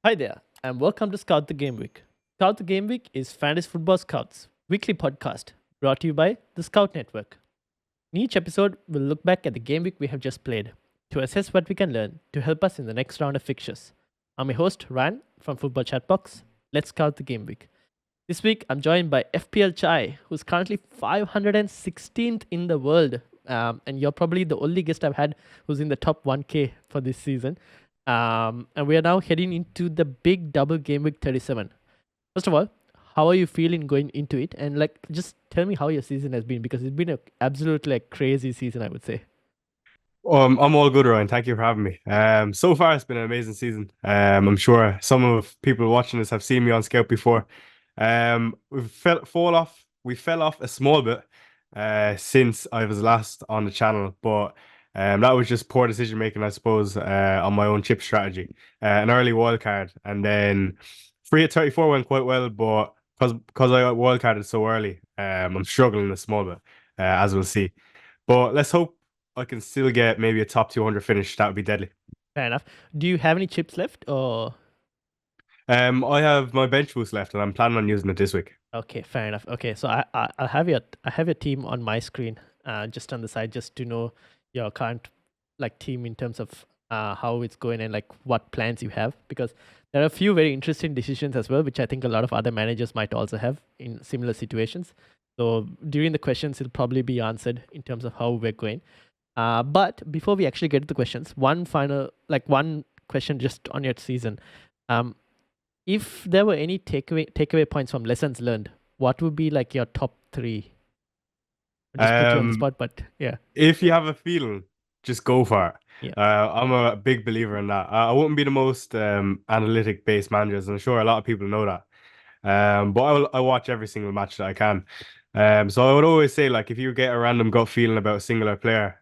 Hi there, and welcome to Scout the Game Week. Scout the Game Week is Fantasy Football Scouts' weekly podcast brought to you by the Scout Network. In each episode, we'll look back at the game week we have just played to assess what we can learn to help us in the next round of fixtures. I'm your host, Ryan from Football Chatbox. Let's scout the game week. This week, I'm joined by FPL Chai, who's currently 516th in the world. And you're probably the only guest I've had who's in the top 1K for this season. And we are now heading into the big double game week 37. First of all, how are you feeling going into it? And just tell me how your season has been, because it's been a absolutely crazy season, I would say. I'm all good, Ryan. Thank you for having me. So far it's been an amazing season. I'm sure some of people watching this have seen me on Scout before. We fell off a small bit since I was last on the channel, but that was just poor decision making, I suppose, on my own chip strategy. An early wild card, and then free at 34 went quite well, but because I got wild carded so early, I'm struggling a small bit, as we'll see. But let's hope I can still get maybe a top 200 finish. That would be deadly. Fair enough. Do you have any chips left, or? I have my bench boost left, and I'm planning on using it this week. Okay, fair enough. Okay, so I have your team on my screen, just on the side, just to know your current team in terms of how it's going and what plans you have, because there are a few very interesting decisions as well, which I think a lot of other managers might also have in similar situations. So during the questions, it'll probably be answered in terms of how we're going. But before we actually get to the questions, one question just on your season. If there were any takeaway points from lessons learned, what would be your top three? I just put you on the spot, but yeah. If you have a feeling, just go for it. Yeah. I'm a big believer in that. I wouldn't be the most analytic based managers, and I'm sure a lot of people know that. But I watch every single match that I can. So I would always say, if you get a random gut feeling about a singular player,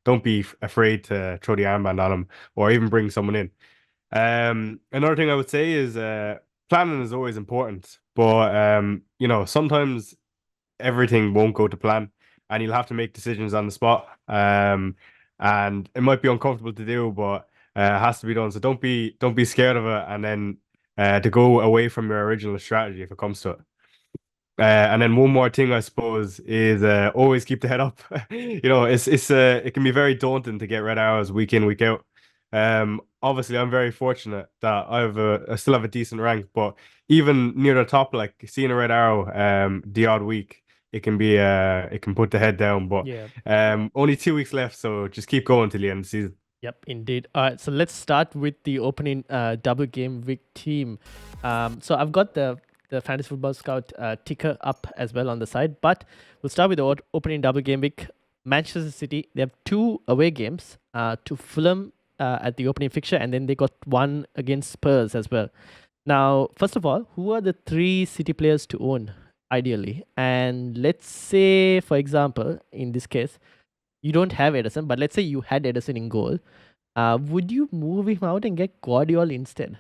don't be afraid to throw the armband on them or even bring someone in. Another thing I would say is planning is always important, but sometimes everything won't go to plan, and you'll have to make decisions on the spot. And it might be uncomfortable to do, but it has to be done. So don't be scared of it, and then to go away from your original strategy if it comes to it. And then one more thing, I suppose, is always keep the head up. It can be very daunting to get red arrows week in, week out. Obviously, I'm very fortunate that I still have a decent rank, but even near the top, like seeing a red arrow, the odd week, it can put the head down. But Yeah. only 2 weeks left, so just keep going till the end of the season. Yep, indeed. All right, so let's start with the opening double game week team. So I've got the Fantasy Football Scout ticker up as well on the side, but we'll start with the opening double game week. Manchester City, they have 2 away games to Fulham at the opening fixture, and then they got 1 against Spurs as well. Now, first of all, who are the 3 City players to own, ideally? And let's say, for example, in this case, you don't have Ederson, but let's say you had Ederson in goal. Would you move him out and get Guardiola instead?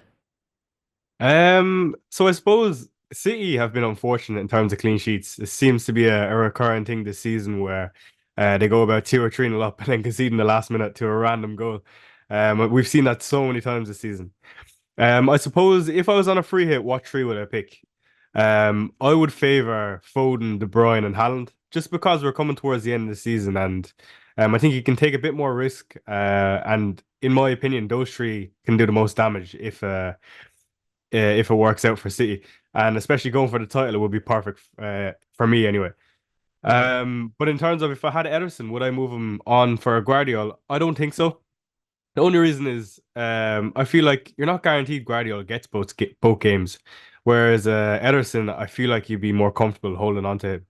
So I suppose City have been unfortunate in terms of clean sheets. It seems to be a recurring thing this season where they go about 2 or 3 nil up and then concede in the last minute to a random goal. We've seen that so many times this season. I suppose if I was on a free hit, what 3 would I pick? I would favor Foden, De Bruyne, and Haaland, just because we're coming towards the end of the season, and I think you can take a bit more risk. And in my opinion, those 3 can do the most damage if it works out for City, and especially going for the title, it would be perfect for me anyway. But in terms of if I had Ederson, would I move him on for a Guardiola? I don't think so. The only reason is I feel like you're not guaranteed Guardiola gets both games, whereas Ederson, I feel like you'd be more comfortable holding on to him,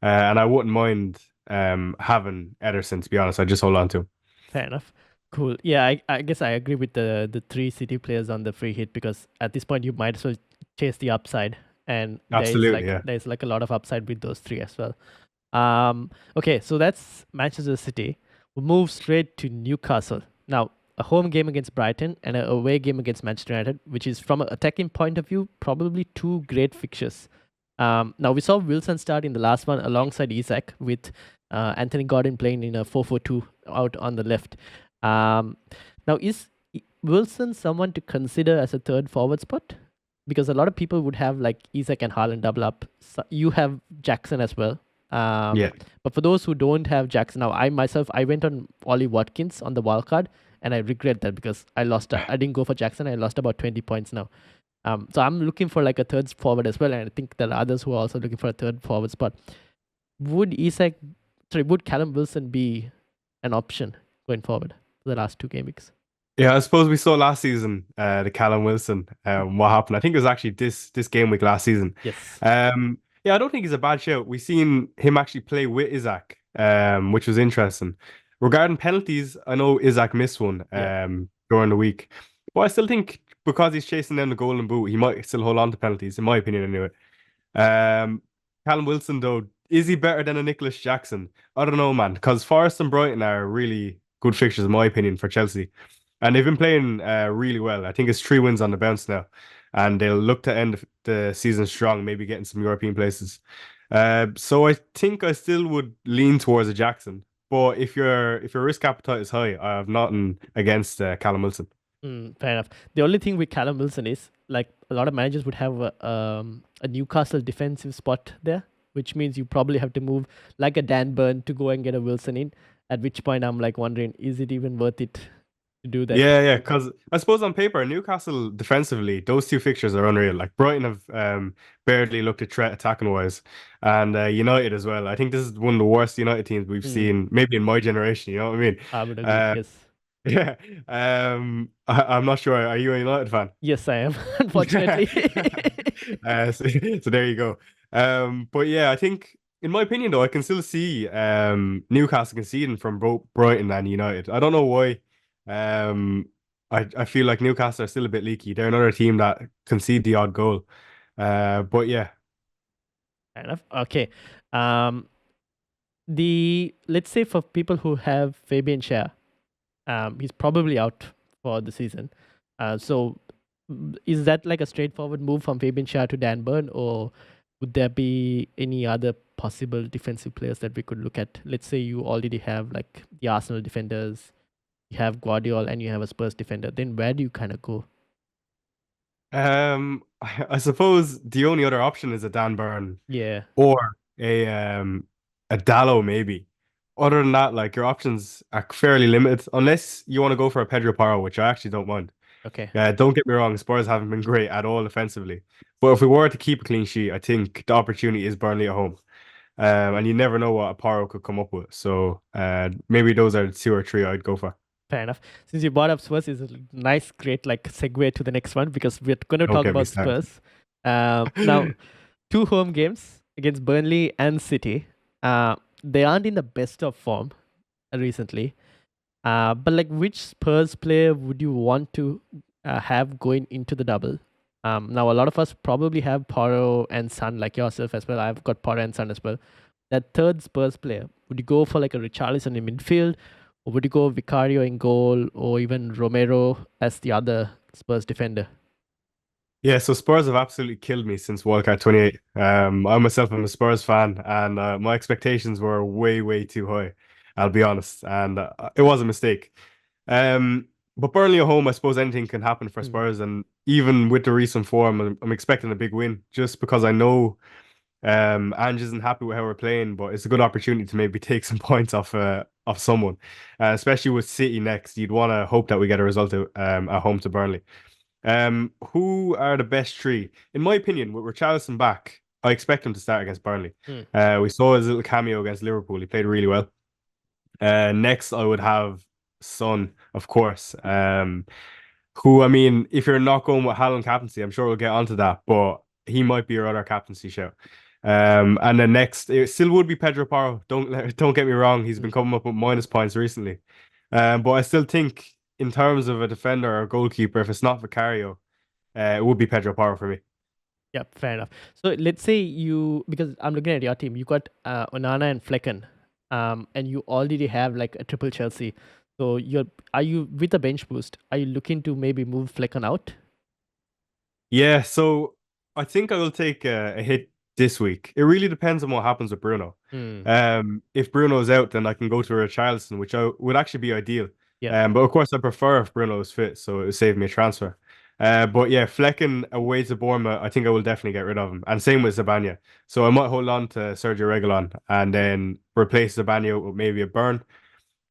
and I wouldn't mind having Ederson, to be honest. I just hold on to him. Fair enough. Cool. Yeah, I guess I agree with the 3 City players on the free hit, because at this point you might as well chase the upside, and Absolutely, yeah. there's a lot of upside with those 3 as well. Okay, so that's Manchester City. We'll move straight to Newcastle. Now, a home game against Brighton and an away game against Manchester United, which is, from an attacking point of view, probably 2 great fixtures. Now, we saw Wilson start in the last one alongside Isak, with Anthony Gordon playing in a 4-4-2 out on the left. Now, Wilson someone to consider as a third forward spot? Because a lot of people would have like Isak and Haaland double up. So you have Jackson as well. Um, Yeah. but for those who don't have Jackson, now I myself I went on Ollie Watkins on the wild card, and I regret that because I lost. I didn't go for Jackson. I lost about 20 points now. So I'm looking for like a third forward as well, and I think there are others who are also looking for a third forward spot. Would Callum Wilson be an option going forward for the last two game weeks? Yeah, I suppose we saw last season the Callum Wilson what happened. I think it was actually this game week last season. Yes. Yeah, I don't think he's a bad shout. We seen him actually play with Isaac, which was interesting. Regarding penalties, I know Isaac missed one Yeah. during the week, but I still think because he's chasing down the golden boot, he might still hold on to penalties, in my opinion, anyway. Um, Callum Wilson, though, is he better than a Nicholas Jackson? I don't know, man, because Forest and Brighton are really good fixtures, in my opinion, for Chelsea. And they've been playing really well. I think it's 3 wins on the bounce now. And they'll look to end the season strong, maybe getting some European places. So I think I still would lean towards a Jackson. But if your risk appetite is high, I have nothing against Callum Wilson. Fair enough. The only thing with Callum Wilson is like a lot of managers would have a Newcastle defensive spot there, which means you probably have to move like a Dan Burn to go and get a Wilson in. At which point I'm like wondering, is it even worth it to do that? Yeah. Because I suppose on paper, Newcastle defensively, those two fixtures are unreal. Like Brighton have barely looked at threat attacking wise, and United as well. I think this is one of the worst United teams we've Hmm, seen, maybe in my generation. You know what I mean? I would agree. Uh, Yes. yeah. I'm not sure. Are you a United fan? Yes, I am. Yeah. Unfortunately. So there you go. But yeah, I think in my opinion though, I can still see Newcastle conceding from both Brighton and United. I don't know why. Um, I feel like Newcastle are still a bit leaky. They're another team that concede the odd goal. But yeah. Fair enough. Okay. Um, the let's say for people who have Fabian Schär, he's probably out for the season. So is that like a straightforward move from Fabian Schär to Dan Burn, or would there be any other possible defensive players that we could look at? Let's say you already have like the Arsenal defenders, you have Guardiola, and you have a Spurs defender. Then where do you kind of go? I suppose the only other option is a Dan Burn Yeah. or a Dallo maybe. Other than that, like your options are fairly limited unless you want to go for a Pedro Porro, which I actually don't mind. Okay. Yeah, don't get me wrong, Spurs haven't been great at all offensively. But if we were to keep a clean sheet, I think the opportunity is Burnley at home. And you never know what a Porro could come up with. So maybe those are the two or three I'd go for. Fair enough. Since you brought up Spurs, is a nice, great like segue to the next one because we're going to Don't talk get me about started. Spurs. Now, two home games against Burnley and City. They aren't in the best of form recently. But like, which Spurs player would you want to have going into the double? Now, a lot of us probably have Porro and Son, like yourself as well. I've got Porro and Son as well. That third Spurs player, would you go for like a Richarlison in midfield, or would you go Vicario in goal, or even Romero as the other Spurs defender? Yeah, so Spurs have absolutely killed me since Wildcard 28. I myself am a Spurs fan, and my expectations were way too high. I'll be honest, and it was a mistake. Um, but Burnley at home, I suppose anything can happen for Hmm. Spurs, and even with the recent form, I'm expecting a big win just because I know Ange isn't happy with how we're playing, but it's a good opportunity to maybe take some points off someone, especially with City next. You'd want to hope that we get a result at home to Burnley. Who are the best three? In my opinion, with Richarlison back, I expect him to start against Burnley. Hmm. We saw his little cameo against Liverpool. He played really well. Next, I would have Son, of course. Who, I mean, if you're not going with Haaland captaincy, I'm sure we'll get onto that, but he might be your other captaincy show. And then next, it still would be Pedro Porro. Don't get me wrong, he's been Hmm. coming up with minus points recently. But I still think in terms of a defender or goalkeeper, if it's not Vicario, it would be Pedro Porro for me. Yeah, fair enough. So let's say because I'm looking at your team, you got Onana and Flecken, and you already have like a triple Chelsea. So are you with a bench boost? Are you looking to maybe move Flecken out? Yeah, so I think I will take a hit this week. It really depends on what happens with Bruno. Hmm. If Bruno's out, then I can go to Richarlison, which would actually be ideal. Yeah. But of course, I prefer if Bruno is fit, so it would save me a transfer. But yeah, Flecken away to Bournemouth, I think I will definitely get rid of him. And same with Zabanya. So I might hold on to Sergio Reguilon and then replace Zabanya with maybe a Burn.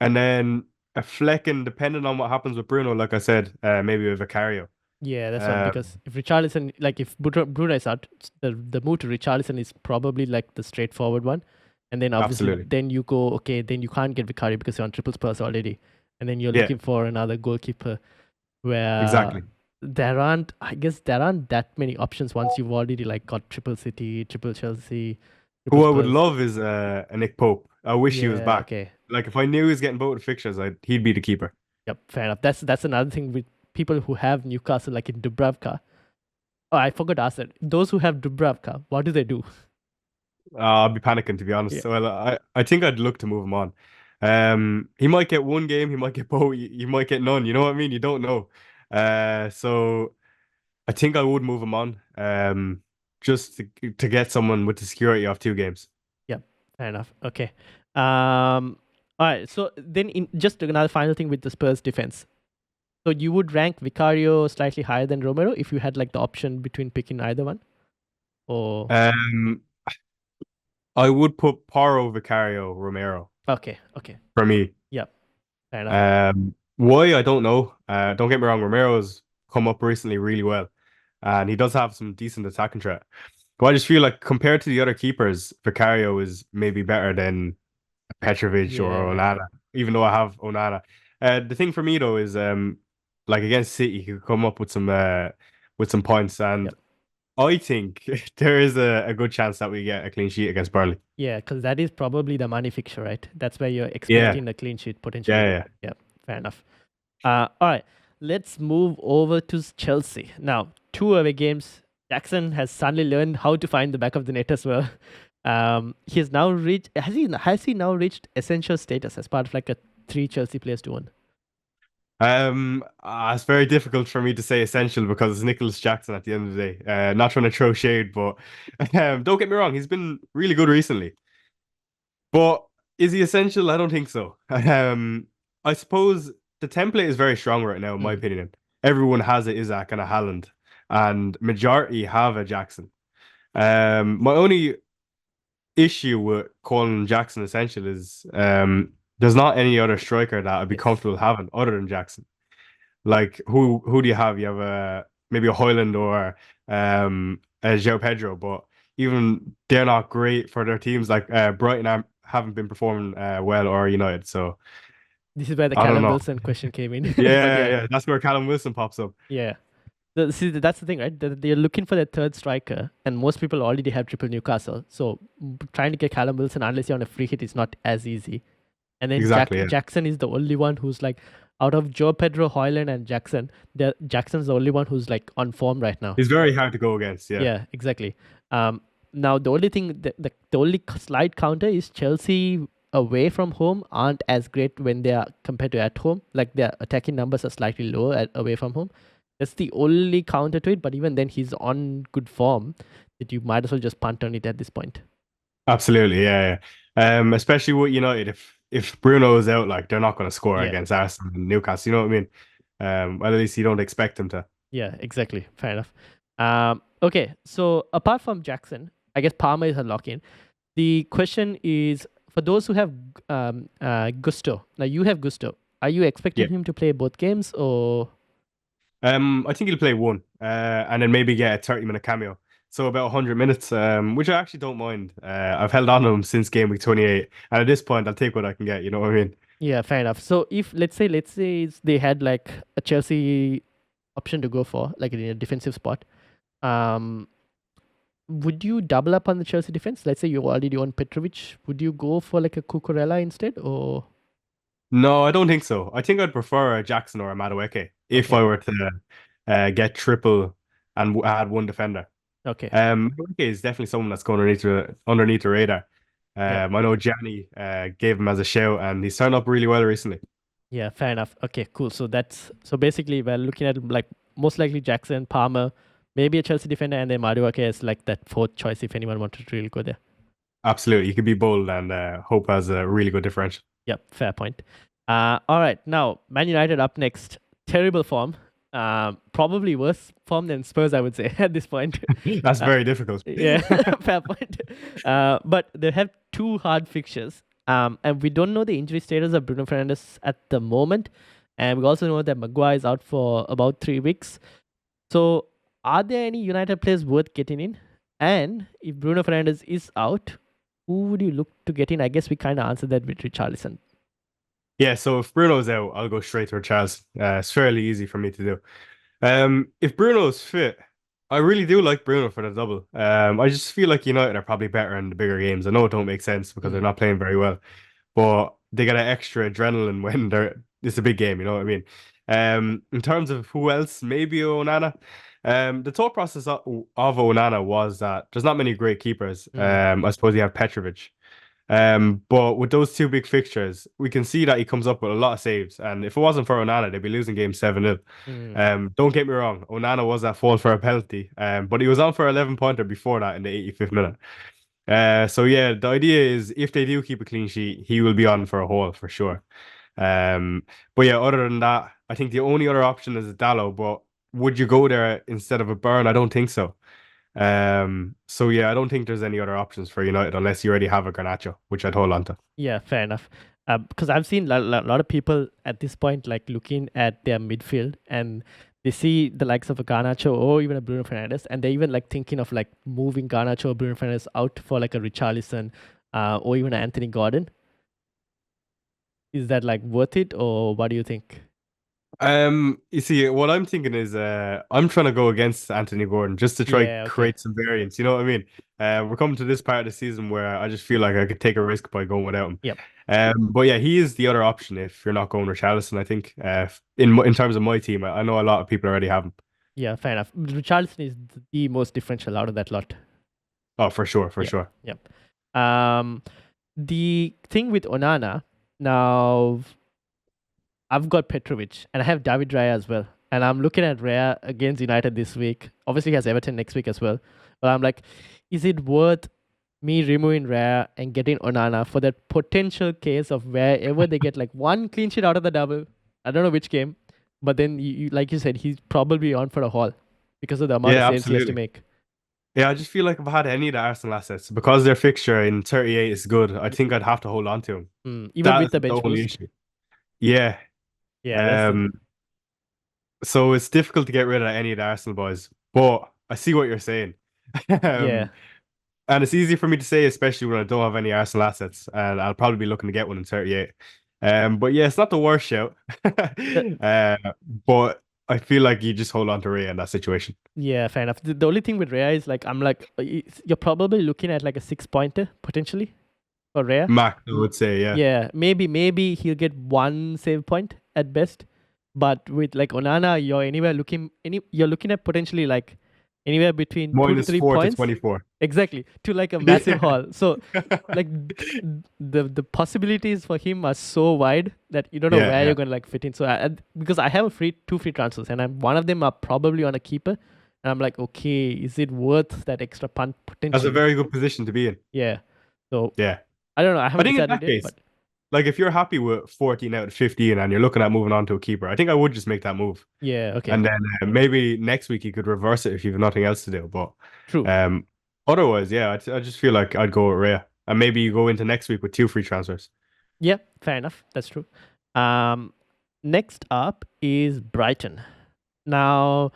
And then a Flecken, depending on what happens with Bruno, like I said, maybe with Vicario. Yeah, that's one Um, because if Richarlison, like if Bruno is out, the move to Richarlison is probably like the straightforward one, and then obviously Absolutely. then you go okay, then you can't get Vicario because you're on triple Spurs already, and then you're Yeah, looking for another goalkeeper where exactly. I guess there aren't that many options once you've already like got triple City, triple Chelsea, triple Who I would Spurs. love is a Nick Pope. I wish he was Yeah, back. okay, Like if I knew he was getting voted fixtures, he'd be the keeper. yep, fair enough. That's another thing with people who have Newcastle, like in Dubravka. Oh, I forgot to ask that. Those who have Dubravka, what do they do? I'll be panicking to be honest. Yeah. So well, I think I'd look to move him on. He might get one game, he might get both, he might get none. You know what I mean? You don't know. So I think I would move him on. Just to get someone with the security of 2 games. Yep, fair enough. Okay. All right. So then, in just another final thing with the Spurs defense. So you would rank Vicario slightly higher than Romero if you had like the option between picking either one, or Um, I would put Paro, Vicario, Romero okay, okay, for me. yep, fair enough. Why I don't know. Don't get me wrong, Romero's come up recently really well, and he does have some decent attacking threat. But I just feel like compared to the other keepers, Vicario is maybe better than Petrovic or Yeah, Onana, even though I have Onana. The thing for me though is like against City, he could come up with some points, and yep, I think there is a good chance that we get a clean sheet against Burnley. yeah, because that is probably the money fixture, right? That's where you're Yeah, expecting a clean sheet potentially. yeah, Yep, fair enough. All right, let's move over to Chelsea now. 2 away games. Jackson has suddenly learned how to find the back of the net as well. He has now reached. Has he now reached essential status as part of like a 3 Chelsea players to 1? It's very difficult for me to say essential because it's Nicholas Jackson at the end of the day. Not trying to throw shade, but don't get me wrong, he's been really good recently. But is he essential? I don't think so. I suppose the template is very strong right now, in my Mm, opinion. Everyone has a Isaac and a Haaland, and majority have a Jackson. My only issue with calling Jackson essential is there's not any other striker that I'd be yes. comfortable having other than Jackson. Like who do you have? You have maybe a Hoyland or a João Pedro, but even they're not great for their teams. Like Brighton haven't been performing well or United, so This is where the I don't Callum know. Wilson question came in. But Yeah, yeah, yeah, that's where Callum Wilson pops up. yeah. See, that's the thing, right? They're looking for their third striker, and most people already have triple Newcastle. So trying to get Callum Wilson unless you're on a free hit is not as easy. And then Exactly. Yeah. Jackson is the only one who's like out of Joe Pedro, Hoyland, and Jackson. Jackson's the only one who's like on form right now. He's very hard to go against. Yeah. Yeah, exactly. Now the only thing, the only slight counter is Chelsea away from home aren't as great when they are compared to at home. Like their attacking numbers are slightly lower away from home. That's the only counter to it. But even then, he's on good form that you might as well just punt on it at this point. Absolutely. Yeah. Yeah. Especially with United, if Bruno is out, like they're not going to score Yeah, against Arsenal and Newcastle. You know what I mean? Well, at least you don't expect them to. yeah, exactly. Fair enough. Okay, so apart from Jackson, I guess Palmer is a lock-in. The question is for those who have Gusto. Now you have Gusto. Are you expecting Yeah. him to play both games or? I think he'll play one, and then maybe get a 30-minute cameo. So about 100 minutes, which I actually don't mind. I've held on to him since game week 28, and at this point, I'll take what I can get. You know what I mean? Yeah, fair enough. So if let's say they had like a Chelsea option to go for, like in a defensive spot, um, would you double up on the Chelsea defense? Let's say you already own Petrovic. Would you go for like a Cucurella instead, or No, I don't think so. I think I'd prefer a Jackson or a Madueke if I okay, were to get triple and add one defender. okay, Madueke is definitely someone that's going underneath the radar. yeah, I know Gianni gave him as a shout, and he's turned up really well recently. yeah, fair enough. Okay, cool. So basically we're looking at like most likely Jackson, Palmer, maybe a Chelsea defender, and then Madueke as like that fourth choice if anyone wanted to really go there. Absolutely, you could be bold and hope has a really good differential. Yep, fair point. All right, now Man United up next. Terrible form. Probably worse form than Spurs, I would say, at this point. That's Uh, very difficult. yeah, fair point. But they have two hard fixtures. And we don't know the injury status of Bruno Fernandes at the moment. And we also know that Maguire is out for about 3 weeks. So, are there any United players worth getting in? And if Bruno Fernandes is out, who would you look to get in? I guess we kind of answered that with Richarlison. Yeah, so if Bruno's out, I'll go straight to Charles. It's fairly easy for me to do. If Bruno's fit, I really do like Bruno for the double. I just feel like United are probably better in the bigger games. I know it don't make sense because they're Mm, not playing very well, but they get an extra adrenaline when it's a big game, you know what I mean? In terms of who else, maybe Onana. The thought process of Onana was that there's not many great keepers. mm, I suppose you have Petrovic. But with those two big fixtures, we can see that he comes up with a lot of saves. And if it wasn't for Onana, they'd be losing game 7-0. mm. Don't get me wrong, Onana was at fault for a penalty. But he was on for 11 pointer before that in the 85th minute. So yeah, the idea is if they do keep a clean sheet, he will be on for a haul for sure. Um, but yeah, other than that, I think the only other option is a Dallo. But would you go there instead of a Burn? I don't think so. So yeah, I don't think there's any other options for United unless you already have a Garnacho, which I'd hold on to. Yeah, fair enough. Because I've seen a lot of people at this point like looking at their midfield and they see the likes of a Garnacho or even a Bruno Fernandes, and they're even like thinking of like moving Garnacho or Bruno Fernandes out for like a Richarlison, or even an Anthony Gordon. Is that like worth it, or what do you think? You see, what I'm thinking is, I'm trying to go against Anthony Gordon just to try Yeah, okay. create some variance. You know what I mean? We're coming to this part of the season where I just feel like I could take a risk by going without him. Yep. But yeah, he is the other option if you're not going Richarlison. I think, in terms of my team, I know a lot of people already have him. Yeah, fair enough. Richarlison is the most differential out of that lot. Oh, for sure, for Yep. sure. Yep. Um, the thing with Onana now, I've got Petrovic and I have David Raya as well. And I'm looking at Raya against United this week. Obviously, he has Everton next week as well. But I'm like, is it worth me removing Raya and getting Onana for that potential case of wherever they get like one clean sheet out of the double? I don't know which game, but then like you said, he's probably on for a haul because of the amount of Yeah, saves he has to absolutely. make. Yeah, I just feel like if I had any of the Arsenal assets, because their fixture in 38 is good, I think I'd have to hold on to him. Even with That's the the bench only boost. issue. Yeah. Yeah, that's the. Um, so it's difficult to get rid of any of the Arsenal boys, but I see what you're saying. Yeah. Um, and it's easy for me to say, especially when I don't have any Arsenal assets, and I'll probably be looking to get one in 38. But yeah, it's not the worst shout. uh, but I feel like you just hold on to Ray in that situation. Yeah, fair enough. The only thing with Rhea is like I'm like you're probably looking at like a 6 pointer potentially for Rhea. Mac, I would say, yeah. Yeah, maybe he'll get one save point at best. But with like Onana, you're looking at potentially like anywhere between two to Minus three 4 to points. 24. Exactly. To like a massive Yeah. haul. So like the possibilities for him are so wide that you don't know Yeah, where yeah. you're gonna like fit in. So because I have two free transfers and one of them are probably on a keeper, and I'm like, okay, is it worth that extra punt That's a potentially? very good position to be in. Yeah. So Yeah. I don't know. I I haven't think in decided that yet, case, but like if you're happy with 14 out of 15 and you're looking at moving on to a keeper, I think I would just make that move. yeah, okay, And then maybe next week you could reverse it if you've nothing else to do. But true. um, otherwise, yeah, I just feel like I'd go with Rhea. And maybe you go into next week with 2 free transfers. Yeah, fair enough. That's true. Um, next up is Brighton. Now,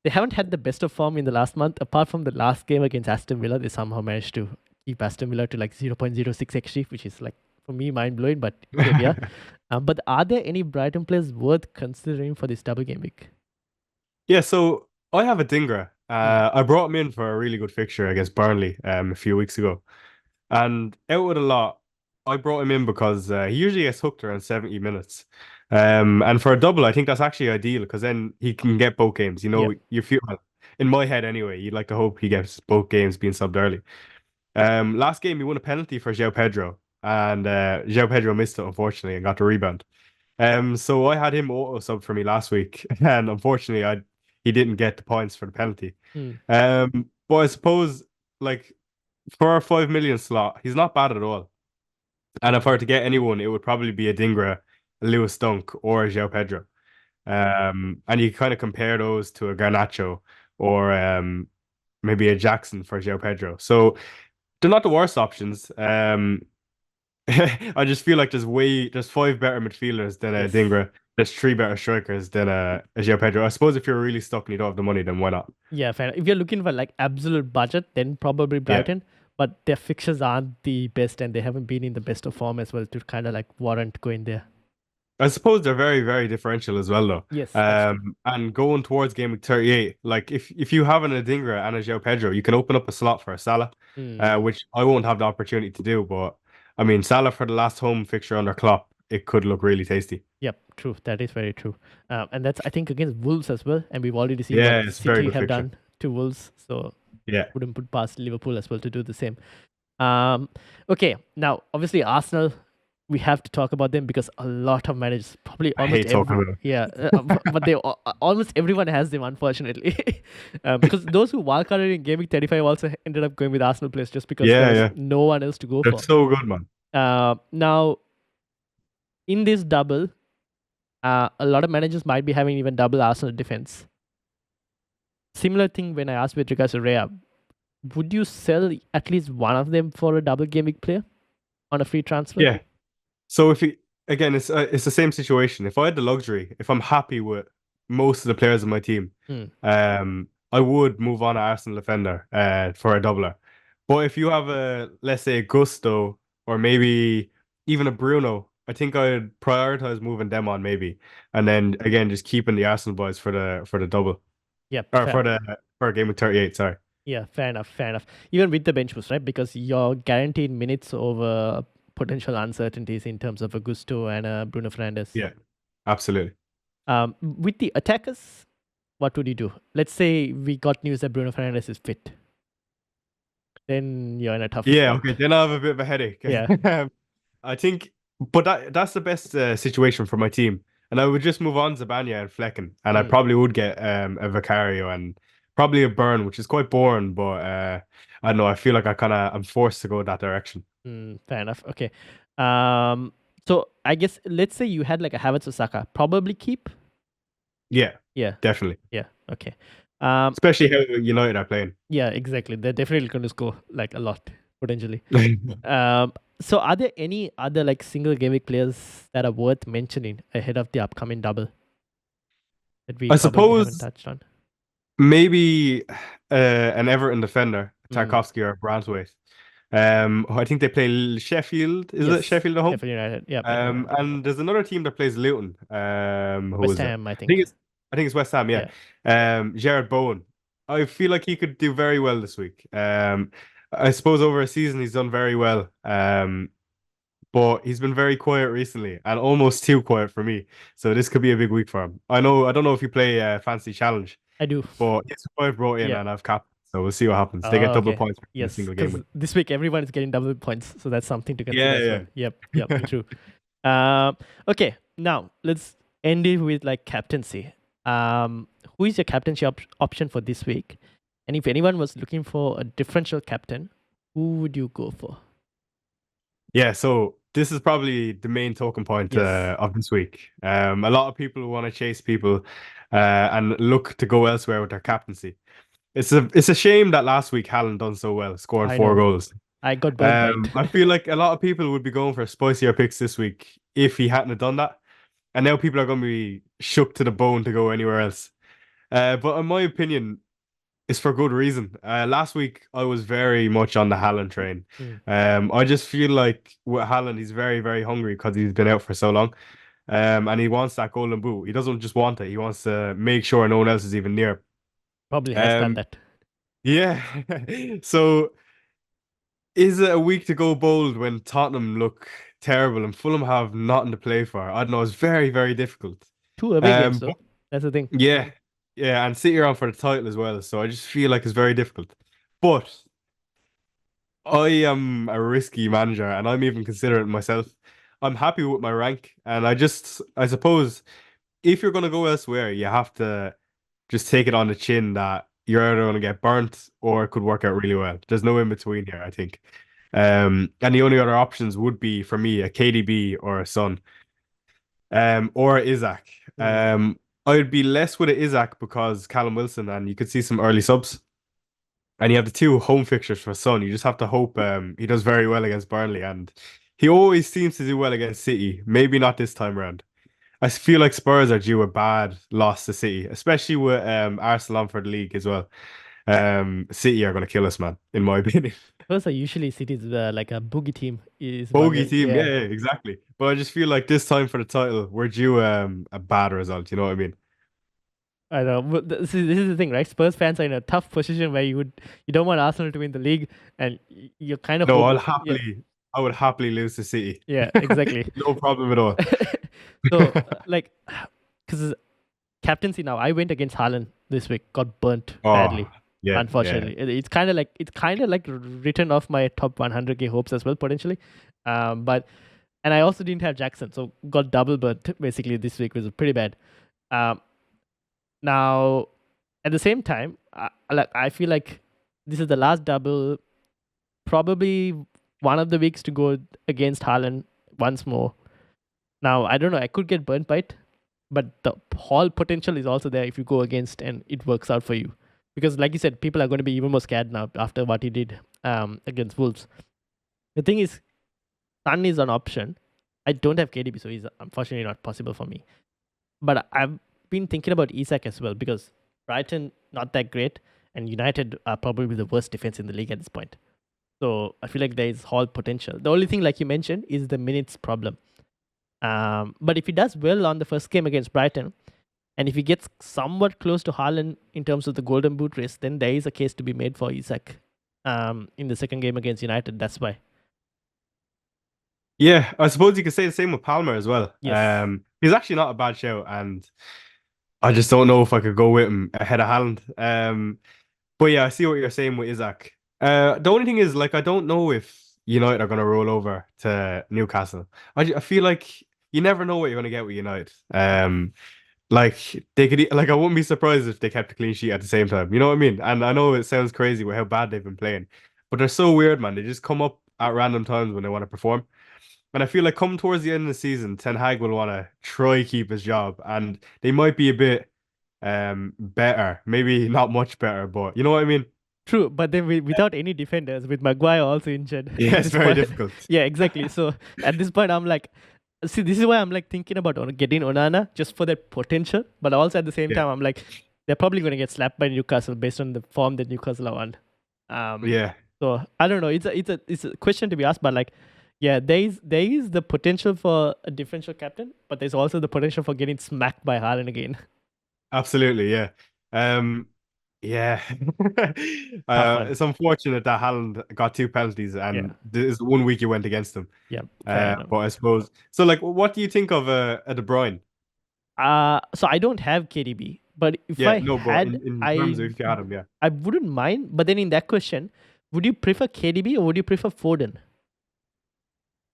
they haven't had the best of form in the last month. Apart from the last game against Aston Villa, they somehow managed to keep Aston Villa to like 0.06 XG, which is like for me mind blowing. But here we are. But are there any Brighton players worth considering for this double game week? Yeah, so I have a Dingra. Hmm. I brought him in for a really good fixture against Burnley a few weeks ago. And out with a lot, I brought him in because he usually gets hooked around 70 minutes. And for a double, I think that's actually ideal because then he can get both games. You know, Yep. you feel, well, in my head anyway, you'd like to hope he gets both games being subbed early. Last game, he won a penalty for João Pedro, and João Pedro missed it, unfortunately, and got the rebound. So I had him auto sub for me last week, and unfortunately, he didn't get the points for the penalty. Hmm. But I suppose, like, for a 5 million slot, he's not bad at all. And if I were to get anyone, it would probably be a Dingra Lewis Dunk or João Pedro. And you kind of compare those to a Garnacho or maybe a Jackson for João Pedro. So they're not the worst options. I just feel like there's five better midfielders than a Yes. Dingra. There's three better strikers than a João Pedro. I suppose if you're really stuck and you don't have the money, then why not? Yeah, fair. If you're looking for like absolute budget, then probably Yeah. Brighton. But their fixtures aren't the best, and they haven't been in the best of form as well to kind of like warrant going there. I suppose they're very, very differential as well, though. Yes, that's true. And going towards game week 38, like if you have an Adingra and a João Pedro, you can open up a slot for a Salah, Mm. which I won't have the opportunity to do. But I mean, Salah for the last home fixture under Klopp, it could look really tasty. Yep, true. That is very true. And that's I think against Wolves as well. And we've already seen Yeah, what it's a very City good have fixture. done to Wolves, so Yeah, wouldn't put past Liverpool as well to do the same. Okay, now obviously Arsenal, we have to talk about them because a lot of managers, probably I almost hate talking every, about it. yeah, but they almost everyone has them unfortunately, because those who wildcarded in Game Week 35 also ended up going with Arsenal players just because there Yeah, was yeah, no one else to go they're for. so good, man. Now in this double, a lot of managers might be having even double Arsenal defense. Similar thing when I asked with regards to Rhea. Would you sell at least one of them for a double game week player on a free transfer? Yeah. So if you again, it's the same situation. If I had the luxury, if I'm happy with most of the players on my team, Hmm. I would move on to Arsenal defender for a doubler. But if you have a let's say a Gusto or maybe even a Bruno, I think I'd prioritize moving them on maybe, and then again just keeping the Arsenal boys for the double Yep, or fair. for game of 38. Sorry. Yeah, fair enough, fair enough. Even with the bench boost, right? Because you're guaranteed minutes over potential uncertainties in terms of Augusto and Bruno Fernandes. Yeah, absolutely. With the attackers, what would you do? Let's say we got news that Bruno Fernandes is fit. Then you're in a tough Yeah, spot. okay. Then I have a bit of a headache. Yeah. I think, but that's the best situation for my team. And I would just move on Zabanya and Flecken, and I Mm. probably would get a Vicario and probably a Burn, which is quite boring, but I don't know. I feel like I'm forced to go that direction. Fair enough. Okay. So I guess let's say you had like a Havertz Osaka, probably keep. Yeah, Yeah. definitely. Yeah. Okay. Especially how United are playing. Yeah, exactly. They're definitely going to score like a lot potentially. So are there any other like single game week players that are worth mentioning ahead of the upcoming double that we I probably haven't suppose touched on? maybe an Everton defender, Mm. Tarkovsky or Brantwaite. I think they play Sheffield. Is it Yes, Sheffield at home? Sheffield United. Yep. And there's another team that plays Luton. Who West is it? Ham, I I think think. it's West Ham, yeah. Yeah. Jared Bowen. I feel like he could do very well this week. I suppose over a season he's done very well. But he's been very quiet recently and almost too quiet for me. So this could be a big week for him. I don't know if you play Fancy Challenge, I do. but it's who I've brought in Yeah. and I've capped. So we'll see what happens. They Oh, get double okay. points in a Yes, single game because week. this week everyone is getting double points, so that's something to consider Yeah, as yeah. well. Yep, true. Okay, now let's end it with like captaincy. Who is your captaincy option for this week? And if anyone was looking for a differential captain, who would you go for? Yeah, so this is probably the main talking point Yes. of this week. A lot of people want to chase people and look to go elsewhere with their captaincy. It's a shame that last week Haaland done so well, scoring I 4 know. goals. I got burnt by it. I feel like a lot of people would be going for spicier picks this week if he hadn't have done that. And now people are going to be shook to the bone to go anywhere else. But in my opinion, it's for good reason. Last week I was very much on the Haaland train. I just feel like with Haaland, he's very, very hungry because he's been out for so long. And he wants that golden boot. He doesn't just want it, he wants to make sure no one else is even near. Probably has done Um, that. yeah. So is it a week to go bold when Tottenham look terrible and Fulham have nothing to play for? I don't know. It's very, very difficult. 2 away games though. That's the thing. Yeah, yeah, and City are on for the title as well, so I just feel like it's very difficult. But I am a risky manager, and I'm even considering it myself. I'm happy with my rank, and I suppose, if you're going to go elsewhere, you have to just take it on the chin that you're either going to get burnt or it could work out really well. There's no in between here, I think. And the only other options would be for me a KDB or a Son. or Isaac. Mm. I'd be less with a Isaac because Callum Wilson, and you could see some early subs. And you have the two home fixtures for Son. You just have to hope he does very well against Burnley, and he always seems to do well against City. Maybe not this time around. I feel like Spurs are due a bad loss to City, especially with Arsenal on for the league as well. City are going to kill us, man, in my opinion. Spurs are usually City's like a boogie team is one Bogey way. team, yeah, Yeah, yeah, exactly. But I just feel like this time for the title, we're due a bad result. You know what I mean? I know. But this is the thing, right? Spurs fans are in a tough position where you don't want Arsenal to win the league, and you kind of No, hope. I'll Yeah, happily, I would happily lose to City. yeah, exactly. No problem at all. So like, because captaincy now, I went against Haaland this week, got burnt Oh, badly. yeah, yeah. Unfortunately, it's kind of like written off my top 100k hopes as well potentially. But and I also didn't have Jackson, so got double burnt basically this week, which was pretty bad. Um, Now, at the same time, I feel like this is the last double, probably one of the weeks to go against Haaland once more. Now, I don't know, I could get burnt by it, but the whole potential is also there if you go against and it works out for you. Because, like you said, people are going to be even more scared now after what he did against Wolves. The thing is, Sun is an option. I don't have KDB, so he's unfortunately not possible for me. But I've been thinking about Isak as well because Brighton not that great, and United are probably the worst defense in the league at this point. So I feel like there is whole potential. The only thing, like you mentioned, is the minutes problem. But if he does well on the first game against Brighton, and if he gets somewhat close to Haaland in terms of the Golden Boot race, then there is a case to be made for Isak in the second game against United. That's why. Yeah, I suppose you could say the same with Palmer as well. Yes. He's actually not a bad show, and I just don't know if I could go with him ahead of Haaland. But yeah, I see what you're saying with Isaac. The only thing is, like, I don't know if United are going to roll over to Newcastle. I feel like you never know what you're going to get with United. Like they could, like, I wouldn't be surprised if they kept a clean sheet at the same time. You know what I mean? And I know it sounds crazy with how bad they've been playing, but they're so weird, man. They just come up at random times when they want to perform. And I feel like come towards the end of the season, Ten Hag will want to try keep his job, and they might be a bit better, maybe not much better, but you know what I mean? True, but then without any defenders, with Maguire also injured Yeah, at it's this very point. difficult. Yeah, exactly. So at this point, I'm like, see, this is why I'm like thinking about getting Onana just for that potential, but also at the same Yeah, time, I'm like, they're probably going to get slapped by Newcastle based on the form that Newcastle are on. Um, yeah, so I don't know. It's a question to be asked, but like, yeah, there is the potential for a differential captain, but there's also the potential for getting smacked by Haaland again. absolutely, yeah. Um, yeah. Tough one. It's unfortunate that Haaland got two penalties, Yeah, and this is 1 week you went against him. yeah, fair enough. But I suppose so. Like, what do you think of a De Bruyne? So I don't have KDB, but if Yeah, I no, but had, in terms I of if you had him, yeah. I wouldn't mind. But then in that question, would you prefer KDB or would you prefer Foden?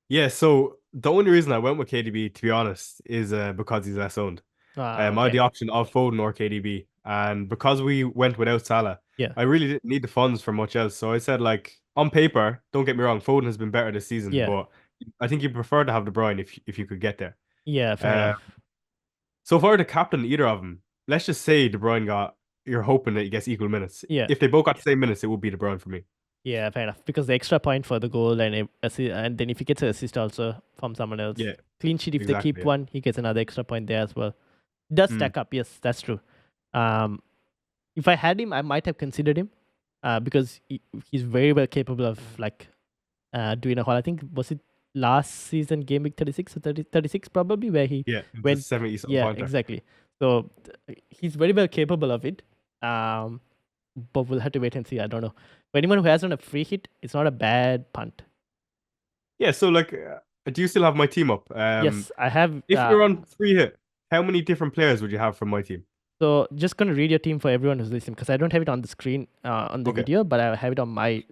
Yeah, so the only reason I went with KDB, to be honest, is because he's less owned. I had Okay. the option of Foden or KDB, and because we went without Salah, Yeah. I really didn't need the funds for much else. So I said, like, on paper, don't get me wrong, Foden has been better this season, Yeah. but I think you prefer to have De Bruyne if you could get there. Yeah. Fair Uh, enough. so if I were to captain either of them, let's just say De Bruyne got, you're hoping that he gets equal minutes. Yeah. If they both got the same minutes, it would be De Bruyne for me. Yeah. Fair enough. Because the extra point for the goal and then if he gets an assist also from someone else, Yeah, clean sheet. If they exactly. keep Yeah. one, he gets another extra point there as well. It does Mm. stack up. Yes, that's true. Um, if I had him, I might have considered him. Because he's very well capable of like doing a whole. I think was it last season, game week 36 or 36 probably, where he Yeah, it's a went. 70 something Yeah, pointer. exactly. So he's very well capable of it. But we'll have to wait and see. I don't know. For anyone who has on a free hit, it's not a bad punt. Yeah, so like, do you still have my team up? Yes, I have. If you're on free hit, how many different players would you have from my team? So just gonna read your team for everyone who's listening because I don't have it on the screen on the Okay. video, but I have it on my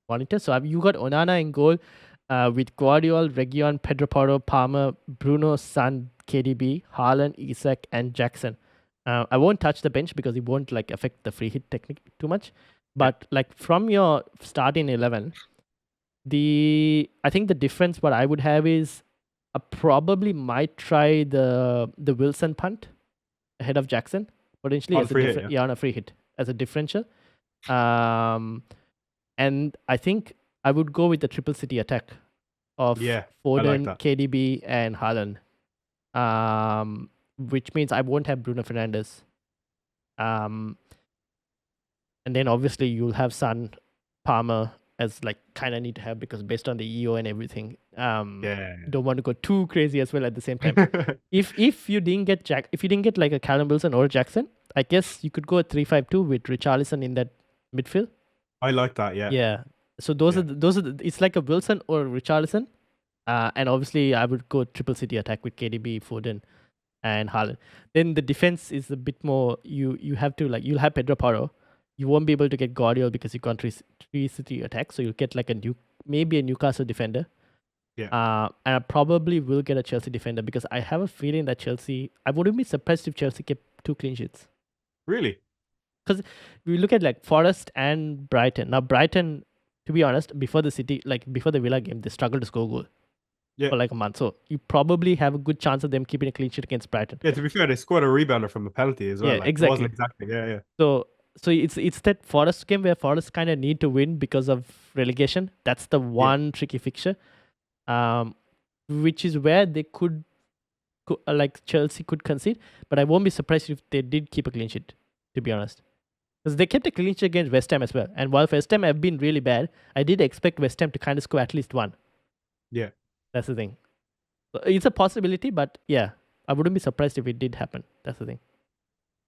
monitor. So you got Onana in goal with Guardiola, Region, Pedro Porro, Palmer, Bruno, Son, KDB, Haaland, Isak, and Jackson. I won't touch the bench because it won't like affect the free hit technique too much. But like from your starting 11, I think the difference what I would have is I probably might try the Wilson punt ahead of Jackson potentially On as a free hit, different on a free hit as a differential. And I think I would go with the triple city attack of Yeah, I like Foden, that. KDB, and Haaland. Which means I won't have Bruno Fernandes. And then obviously you'll have Son, Palmer as like kind of need to have because based on the EO and everything. Yeah. Don't want to go too crazy as well at the same time. If you didn't get if you didn't get like a Callum Wilson or Jackson, I guess you could go a 3-5-2 with Richarlison in that midfield. I like that. Yeah. Yeah. So those Yeah. are it's like a Wilson or Richarlison. And obviously I would go triple city attack with KDB, Foden, and Haaland. Then the defense is a bit more. You have to like you'll have Pedro Porro. You won't be able to get Guardiola because you can't three city attack. So you'll get like maybe a Newcastle defender. Yeah. And I probably will get a Chelsea defender because I have a feeling that Chelsea. I wouldn't be surprised if Chelsea kept 2 clean sheets. Really? Because we look at like Forest and Brighton. Now Brighton, to be honest, before the Villa game, they struggled to score a goal for like a month. So you probably have a good chance of them keeping a clean sheet against Brighton. Yeah, to be fair, they scored a rebounder from a penalty as well. Yeah, Like, exactly. It wasn't exactly. Yeah. So it's that Forest game where Forest kind of need to win because of relegation. That's the one tricky fixture, which is where they could like Chelsea could concede. But I won't be surprised if they did keep a clean sheet, to be honest. Because they kept a clean sheet against West Ham as well. And while West Ham have been really bad, I did expect West Ham to kind of score at least one. Yeah. That's the thing. It's a possibility, but yeah, I wouldn't be surprised if it did happen. That's the thing.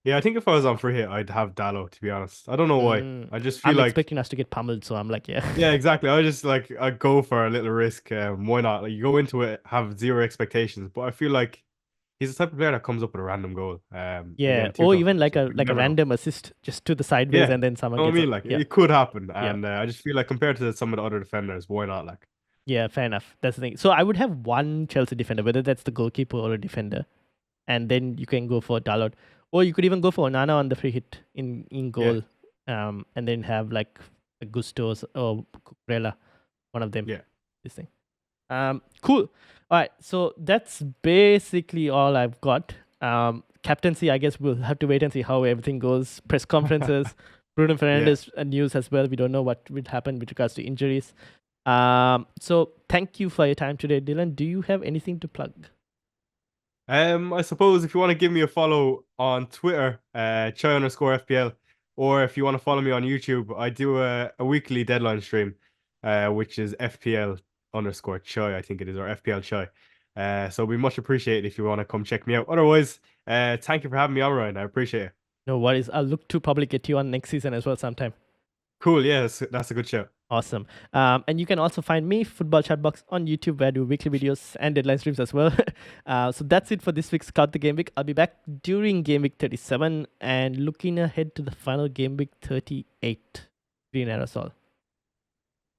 Yeah, I think if I was on free hit, I'd have Dallo, to be honest. I don't know why. I just feel I'm like expecting us to get pummeled, so I'm like, yeah. Yeah, exactly. I just like I go for a little risk. Why not? Like you go into it, have zero expectations. But I feel like he's the type of player that comes up with a random goal. Yeah, Again, or 2 even like so a you never know. random assist just to the sideways, Yeah, and then you someone know what I gets mean? up. Like Yeah, it could happen, Yeah. and I just feel like compared to some of the other defenders, why not? Like yeah, fair enough. That's the thing. So I would have one Chelsea defender, whether that's the goalkeeper or a defender, and then you can go for Dalot, or you could even go for Onana on the free hit in goal, and then have like a Gustos or Cucurella, one of them. Yeah. This thing. Cool. All right, so that's basically all I've got. Captaincy, I guess we'll have to wait and see how everything goes. Press conferences, Bruno Fernandes news as well. We don't know what will happen with regards to injuries. So thank you for your time today, Dylan. Do you have anything to plug? I suppose if you want to give me a follow on Twitter, chai_FPL, or if you want to follow me on YouTube, I do a weekly deadline stream, which is FPL_chai, I think it is, or FPL chai. So it'd be much appreciated if you want to come check me out. Otherwise, thank you for having me on, Ryan. I appreciate it. No worries. I'll look to probably get you on next season as well sometime. Cool. Yeah, that's a good show. Awesome. And you can also find me, Football Chatbox, on YouTube, where I do weekly videos and deadline streams as well. So that's it for this week's Scout the Game Week. I'll be back during Game Week 37 and looking ahead to the final Game Week 38. Green Aerosol.